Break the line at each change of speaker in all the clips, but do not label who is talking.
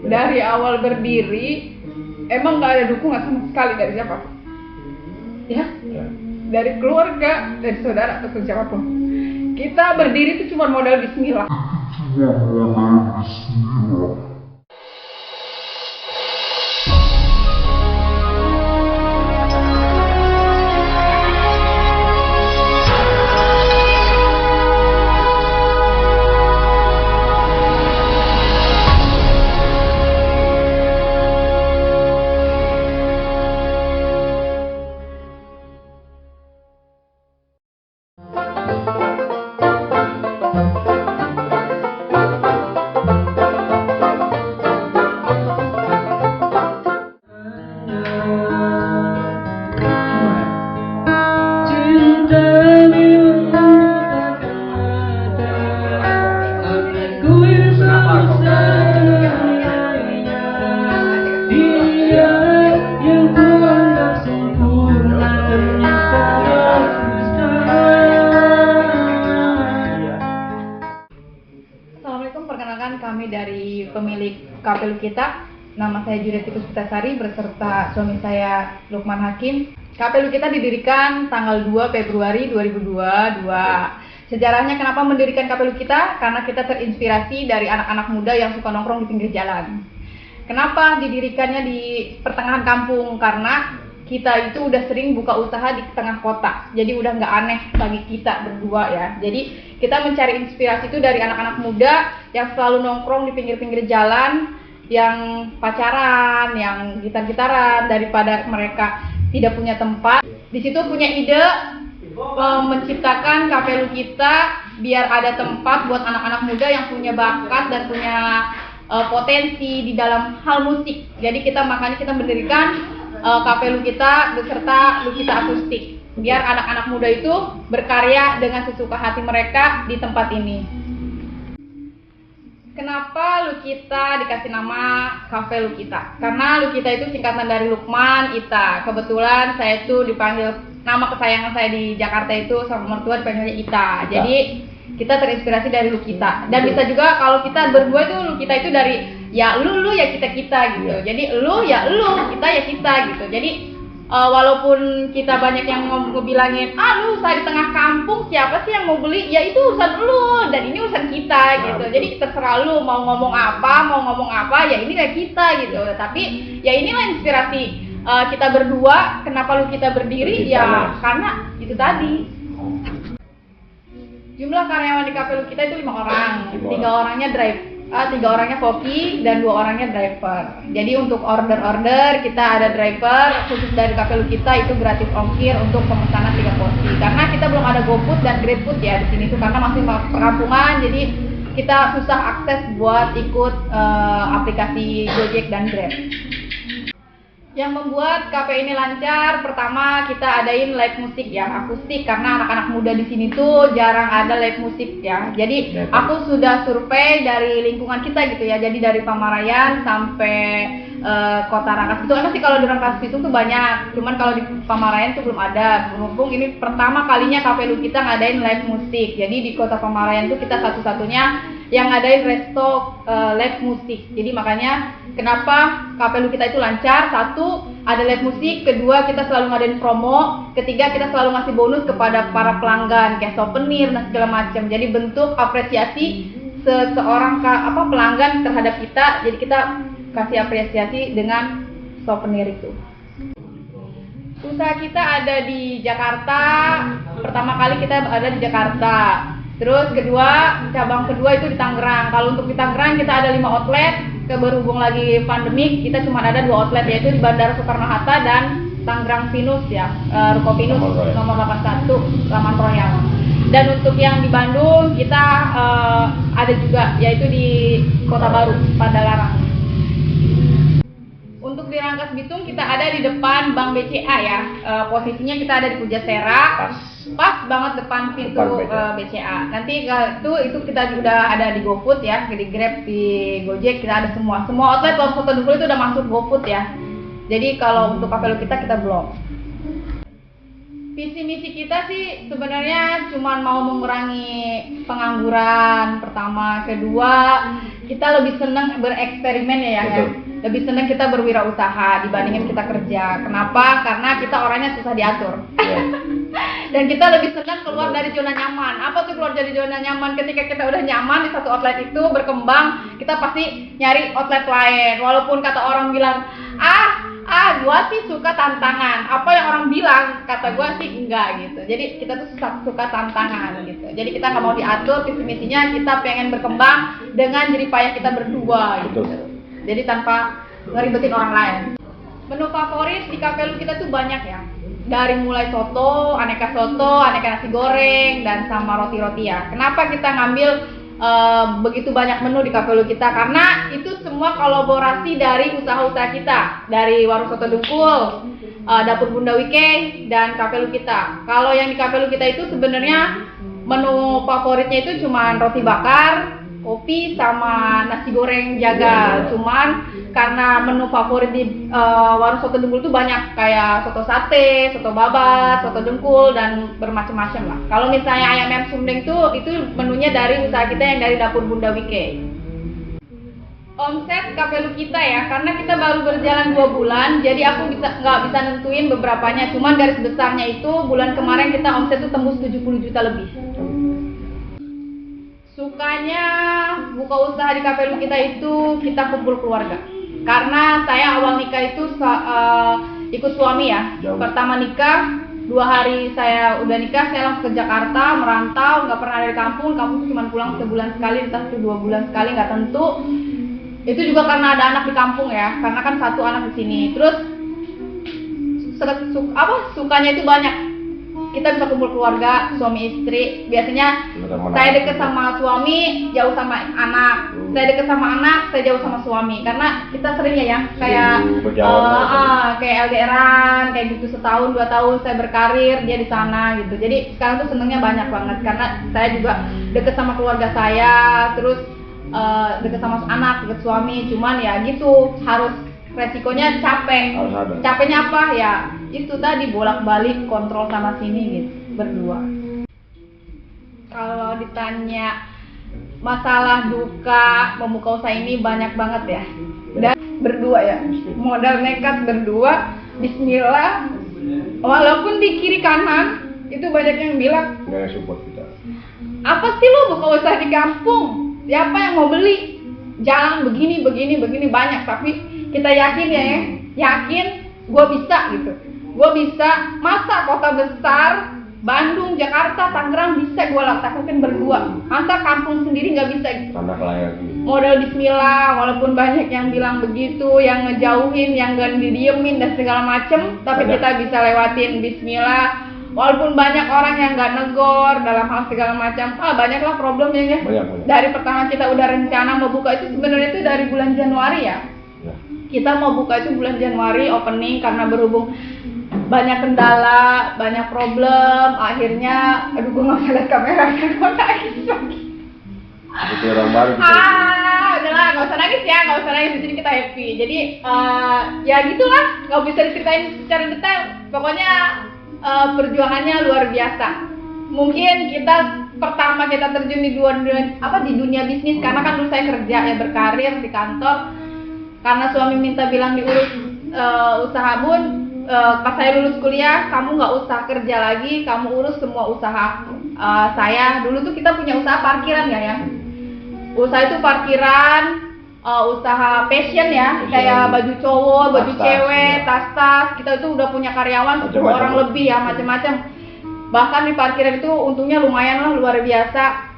dari awal berdiri emang nggak ada dukungan sama sekali dari siapapun, ya, dari keluarga, dari saudara ataupun siapapun. Kita berdiri itu cuma modal Bismillah. Assalamualaikum, perkenalkan kami dari pemilik KPLU kita. Nama saya Judeti Puspitasari beserta suami saya Lukman Hakim. KPLU kita didirikan tanggal 2 Februari 2022. Sejarahnya kenapa mendirikan KPLU kita? Karena kita terinspirasi dari anak-anak muda yang suka nongkrong di pinggir jalan. Kenapa didirikannya di pertengahan kampung? Karena kita itu udah sering buka usaha di tengah kota, jadi udah nggak aneh bagi kita berdua ya. Jadi kita mencari inspirasi itu dari anak-anak muda yang selalu nongkrong di pinggir-pinggir jalan, yang pacaran, yang gitar-gitaran, daripada mereka tidak punya tempat. Di situ punya ide menciptakan KPLU kita biar ada tempat buat anak-anak muda yang punya bakat dan punya potensi di dalam hal musik. Jadi makanya kita mendirikan KPLU kita beserta Lukita Akustik biar anak-anak muda itu berkarya dengan sesuka hati mereka di tempat ini. Kenapa Lukita dikasih nama Cafe Lukita? Karena Lukita itu singkatan dari Lukman Ita. Kebetulan saya itu dipanggil, nama kesayangan saya di Jakarta itu sama mertua dipanggilnya Ita. Jadi kita terinspirasi dari Lukita. Dan bisa juga kalau kita berdua itu Lukita itu dari ya lu ya kita gitu. Jadi lu ya lu, kita ya kita gitu. Jadi walaupun kita banyak yang ngebilangin lu saya di tengah kampung, siapa sih yang mau beli, ya itu urusan lu dan ini urusan kita gitu. Jadi terserah lu mau ngomong apa ya ini kayak kita gitu. Tapi ya inilah inspirasi kita berdua. Kenapa lu kita berdiri ya karena itu tadi. Jumlah karyawan di KPLU kita itu 5 orang, 3 orangnya koki dan 2 orangnya driver. Jadi untuk order kita ada driver khusus dari KPLU kita itu gratis ongkir untuk pemesanan 3 porsi. Karena kita belum ada GoFood dan GrabFood ya di sini tuh karena masih perkampungan, jadi kita susah akses buat ikut aplikasi Gojek dan Grab. Yang membuat KP ini lancar, pertama kita adain live musik ya, akustik, karena anak-anak muda di sini tuh jarang ada live musik ya. Jadi aku sudah survei dari lingkungan kita gitu ya, jadi dari Pamarayan sampai Kota Rangkas itu ada sih, kalau di Rangkas itu tuh banyak, cuman kalau di Pamarayan tuh belum ada. Berhubung ini pertama kalinya KPLU kita ngadain live musik, jadi di Kota Pamarayan tuh kita satu-satunya yang ngadain resto live musik. Jadi makanya kenapa KPLU kita itu lancar, satu ada live musik, kedua kita selalu ngadain promo, ketiga kita selalu ngasih bonus kepada para pelanggan kayak souvenir dan segala macam. Jadi bentuk apresiasi seseorang pelanggan terhadap kita, jadi kita kasih apresiasi dengan souvenir itu. Usaha kita ada di Jakarta, pertama kali kita ada di Jakarta. Terus cabang kedua itu di Tangerang. Kalau untuk di Tangerang kita ada 5 outlet. Berhubung lagi pandemik, kita cuma ada 2 outlet, yaitu di Bandara Soekarno-Hatta dan Tangerang Pinus ya, Ruko Pinus nomor 81 Taman Royal. Dan untuk yang di Bandung kita ada juga, yaitu di Kota Baru Padalarang. Untuk di Rangkas Bitung kita ada di depan Bank BCA ya, posisinya kita ada di Pujasera, pas banget depan pintu BCA. Nanti itu kita udah ada di GoFood ya, di Grab, di Gojek, kita ada semua outlet. Kalau foto dulu itu udah masuk GoFood ya. Jadi kalau untuk KPLU kita belum. Visi misi kita sih sebenarnya cuma mau mengurangi pengangguran pertama, kedua kita lebih senang bereksperimen ya, lebih senang kita berwirausaha dibandingin kita kerja. Kenapa? Karena kita orangnya susah diatur. Dan kita lebih senang keluar dari zona nyaman. Apa tuh keluar dari zona nyaman? Ketika kita udah nyaman di satu outlet itu berkembang, kita pasti nyari outlet lain. Walaupun kata orang bilang, gua sih suka tantangan. Apa yang orang bilang, kata gua sih enggak gitu. Jadi kita tuh suka tantangan gitu. Jadi kita nggak mau diatur, visi misinya kita pengen berkembang dengan jerih payah kita berdua gitu. Jadi tanpa ngeribetin orang lain. Menu favorit di Cafe Lu kita tuh banyak ya. Dari mulai soto, aneka nasi goreng, dan sama roti-roti ya. Kenapa kita ngambil begitu banyak menu di Cafe Lu kita? Karena itu semua kolaborasi dari usaha-usaha kita. Dari Warung Soto Dengkul, Dapur Bunda Wike, dan Cafe Lu kita. Kalau yang di Cafe Lu kita itu sebenarnya menu favoritnya itu cuma roti bakar, kopi, sama nasi goreng jagal. Cuman karena menu favorit di Warung Soto Dengkul itu banyak, kayak soto sate, soto babat, soto dengkul, dan bermacam-macam lah. Kalau misalnya ayam ayam sumdeng itu menunya dari usaha kita yang dari Dapur Bunda Wike. Omset Cafe Lu kita ya, karena kita baru berjalan 2 bulan, jadi aku nggak bisa nentuin beberapanya. Cuman garis besarnya itu bulan kemarin kita omset tuh tembus 70 juta lebih. Sukanya buka usaha di Cafe Lu kita itu kita kumpul keluarga. Karena saya awal nikah itu ikut suami ya. Pertama nikah, 2 hari saya udah nikah, saya langsung ke Jakarta, merantau, nggak pernah dari kampung. Kampung tuh cuma pulang sebulan sekali, entah itu 2 bulan sekali, nggak tentu. Itu juga karena ada anak di kampung ya, karena kan 1 anak di sini. Terus sukanya itu banyak. Kita bisa kumpul keluarga, suami istri. Biasanya saya deket sama suami, jauh sama anak. Saya deket sama anak, saya jauh sama suami. Karena kita sering ya kayak kayak LDRan, kayak gitu setahun 2 tahun saya berkarir, dia di sana gitu. Jadi sekarang tuh senengnya banyak banget karena saya juga deket sama keluarga saya, terus deket sama anak, deket suami. Cuman ya gitu, harus resikonya capek. Capeknya apa ya? Itu tadi bolak-balik kontrol sana sini gitu, berdua. Kalau ditanya masalah duka membuka usaha ini banyak banget ya. Dan berdua ya, modal nekat berdua, bismillah. Walaupun di kiri kanan itu banyak yang bilang,
nggak support kita.
Apa sih lo buka usaha di kampung? Siapa yang mau beli? Jangan begini banyak. Tapi kita yakin yakin gue bisa gitu. Gue bisa, masa kota besar Bandung, Jakarta, Tangerang bisa gue lakukan berdua. Masa kampung sendiri nggak bisa gitu.
Tanah layak gitu.
Modal bismillah, walaupun banyak yang bilang begitu, yang ngejauhin, yang gak didiemin dan segala macem, tapi kita bisa lewatin bismillah. Walaupun banyak orang yang nggak negor dalam hal segala macam, banyaklah problemnya ya.
Banyak.
Dari pertama kita udah rencana mau buka itu sebenarnya itu dari bulan Januari ya. Kita mau buka itu bulan Januari opening, karena berhubung banyak kendala, banyak problem, akhirnya gue nggak bisa lihat kamera kan gue nangis lagi.
Itu orang baru.
Udahlah, nggak usah nangis di sini kita happy. Jadi ya gitulah, nggak bisa diceritain secara detail. Pokoknya perjuangannya luar biasa. Mungkin pertama kita terjun di dunia bisnis, karena kan dulu saya kerja ya, berkarir di kantor. Karena suami minta bilang diurus usaha Bun, pas saya lulus kuliah, kamu nggak usah kerja lagi, kamu urus semua usaha saya. Dulu tuh kita punya usaha parkiran ya. Usaha itu parkiran, usaha fashion ya, kayak baju cowok, baju cewek, tas-tas. Kita itu udah punya karyawan 10 orang lebih ya, macam-macam. Bahkan di parkiran itu untungnya lumayan lah, luar biasa.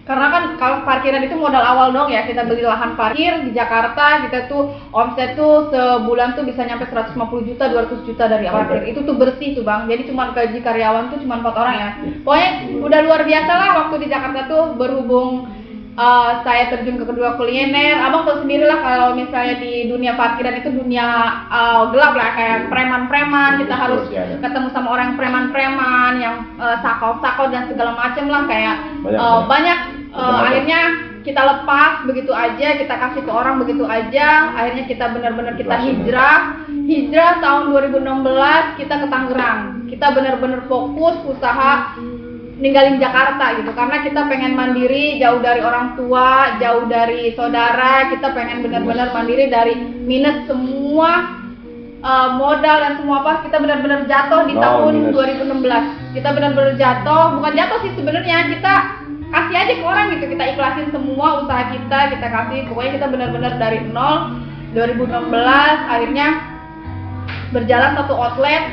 Karena kan kalau parkiran itu modal awal dong ya, kita beli lahan parkir di Jakarta, kita tuh omset tuh sebulan tuh bisa nyampe 150 juta, 200 juta dari parkir. Itu tuh bersih tuh Bang, jadi cuma gaji karyawan tuh cuma 4 orang ya. Pokoknya udah luar biasa lah waktu di Jakarta tuh, berhubung saya terjun ke kedua kuliner. Abang tahu sendiri lah kalau misalnya di dunia parkiran itu dunia gelap lah, kayak preman-preman. Kita harus ketemu sama orang preman-preman yang sakau-sakau dan segala macem lah, kayak banyak. Akhirnya kita lepas begitu aja, kita kasih ke orang begitu aja. Akhirnya kita benar-benar kita hijrah tahun 2016 kita ke Tangerang. Kita benar-benar fokus usaha ninggalin Jakarta gitu, karena kita pengen mandiri, jauh dari orang tua, jauh dari saudara. Kita pengen benar-benar mandiri dari minus semua modal dan semua apa. Kita benar-benar jatuh di tahun 2016. Kita benar-benar jatuh, bukan jatuh sih sebenarnya, kita kasih aja ke orang gitu, kita ikhlasin semua usaha kita kasih, pokoknya kita benar-benar dari nol. 2016 akhirnya berjalan satu outlet.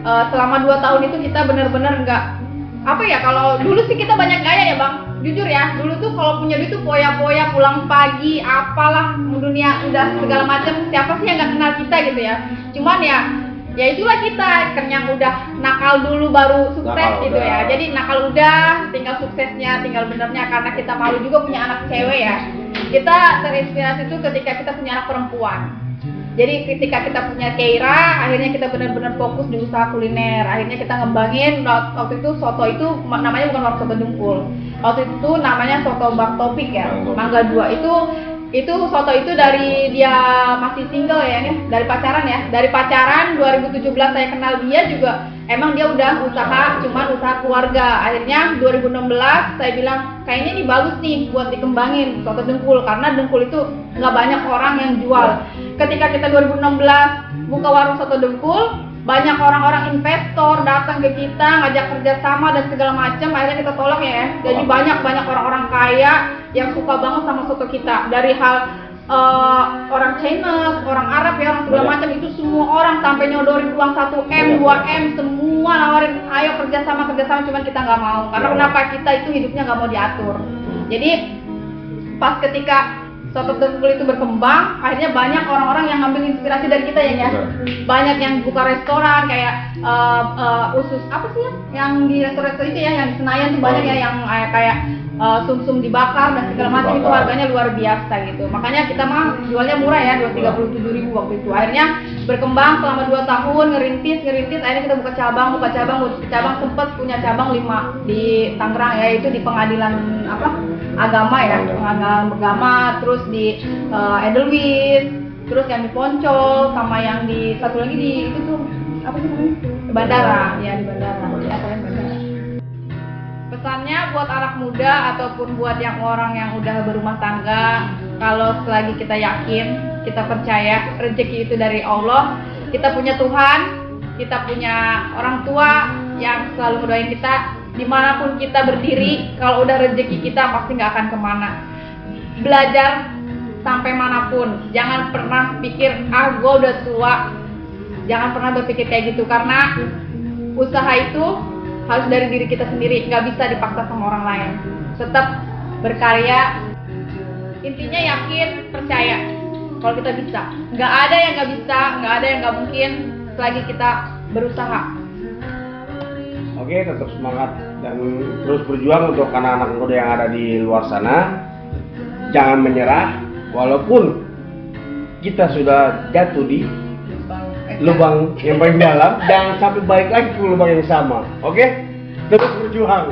Selama 2 tahun itu kita benar-benar nggak apa ya, kalau dulu sih kita banyak gaya ya bang, jujur ya, dulu tuh kalau punya duit tuh poya-poya, pulang pagi, apalah dunia udah segala macam. Siapa sih yang nggak kenal kita gitu ya. Cuman ya itulah kita, yang udah nakal dulu baru sukses
Nakal
gitu
udah.
ya. Jadi nakal udah, tinggal suksesnya, tinggal benernya, karena kita malu juga punya anak cewek ya. Kita terinspirasi itu ketika kita punya anak perempuan. Jadi ketika kita punya Keira, akhirnya kita benar-benar fokus di usaha kuliner. Akhirnya kita ngembangin, waktu itu soto itu namanya bukan warung soto Dengkul. Waktu itu namanya soto Bang Topik ya, Mangga 2. Itu soto itu dari dia masih single ya, dari pacaran ya. Dari pacaran 2017 saya kenal dia juga, emang dia udah usaha, cuman usaha keluarga. Akhirnya 2016 saya bilang kayaknya ini bagus nih buat dikembangin soto Dengkul, karena Dengkul itu nggak banyak orang yang jual. Ketika kita 2016 buka warung soto Dengkul, banyak orang-orang investor datang ke kita ngajak kerjasama dan segala macam. Akhirnya kita tolak ya. Jadi banyak orang-orang kaya yang suka banget sama soto kita, dari hal orang China, orang Arab ya, orang segala macam, itu semua orang sampai nyodorin uang 1M, 2M, semua nawarin ayo kerjasama, cuman kita nggak mau. Karena kenapa? Kita itu hidupnya nggak mau diatur. Jadi pas ketika soto Dengkul itu berkembang, akhirnya banyak orang-orang yang ngambil inspirasi dari kita ya. Banyak yang buka restoran kayak usus apa sih yang di restoran itu ya, yang di Senayan tuh banyak ya yang kayak sum-sum dibakar dan segala macam, itu harganya luar biasa gitu. Makanya kita mah jualnya murah ya, 237.000 waktu itu. Akhirnya berkembang selama 2 tahun, ngerintis, akhirnya kita buka cabang, sempat punya cabang 5 di Tangerang ya, itu di pengadilan agama ya, pengadilan agama, terus di Edelweiss, terus yang di Poncol, sama yang di satu lagi di itu tuh apa sih namanya? Bandara ya, di bandara. Ya, kalian bandara. Pesannya buat anak muda ataupun buat yang orang yang udah berumah tangga, kalau selagi kita yakin, kita percaya rezeki itu dari Allah, kita punya Tuhan, kita punya orang tua yang selalu ngedoain kita, dimanapun kita berdiri, kalau udah rezeki kita pasti nggak akan kemana. Belajar sampai manapun, jangan pernah pikir gue udah tua, jangan pernah berpikir kayak gitu, karena usaha itu harus dari diri kita sendiri, nggak bisa dipaksa sama orang lain. Tetap berkarya, intinya yakin, percaya kalau kita bisa. Nggak ada yang nggak bisa, nggak ada yang nggak mungkin selagi kita berusaha.
Oke, tetap semangat dan terus berjuang untuk anak-anak muda yang ada di luar sana. Jangan menyerah, walaupun kita sudah jatuh di lubang yang paling dalam, jangan sampai balik lagi ke lubang yang sama. Oke? Terus berjuang.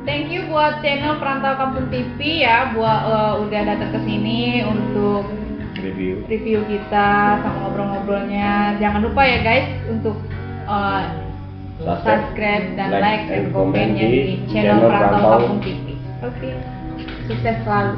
Thank you buat channel Perantau Kampung TV ya, buat udah datang ke sini untuk review kita sama ngobrol-ngobrolnya. Jangan lupa ya guys untuk subscribe dan like dan komennya di channel Perantau Kampung TV. Oke, sukses selalu.